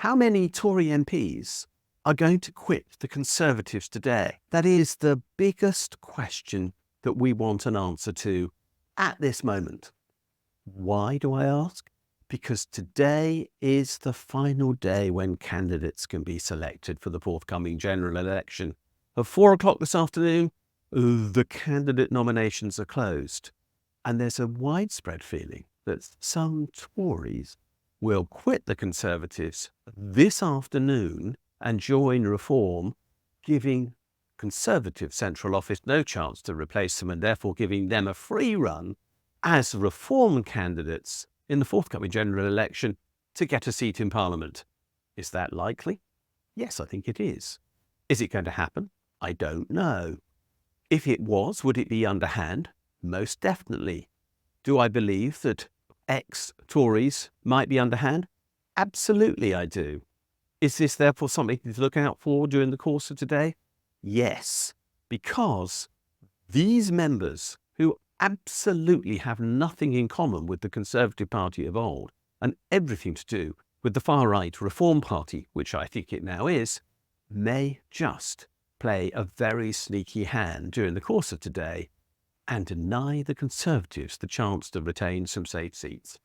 How many Tory MPs are going to quit the Conservatives today? That is the biggest question that we want an answer to at this moment. Why do I ask? Because today is the final day when candidates can be selected for the forthcoming general election. At 4 o'clock this afternoon, the candidate nominations are closed. And there's a widespread feeling that some Tories will quit the Conservatives this afternoon and join Reform, giving Conservative central office no chance to replace them and therefore giving them a free run as Reform candidates in the forthcoming general election to get a seat in Parliament. Is that likely? Yes, I think it is. Is it going to happen? I don't know. If it was, would it be underhand? Most definitely. Do I believe that ex-Tories might be underhand? Absolutely I do. Is this therefore something to look out for during the course of today? Yes, because these members who absolutely have nothing in common with the Conservative Party of old and everything to do with the far-right Reform Party, which I think it now is, may just play a very sneaky hand during the course of today and deny the Conservatives the chance to retain some safe seats.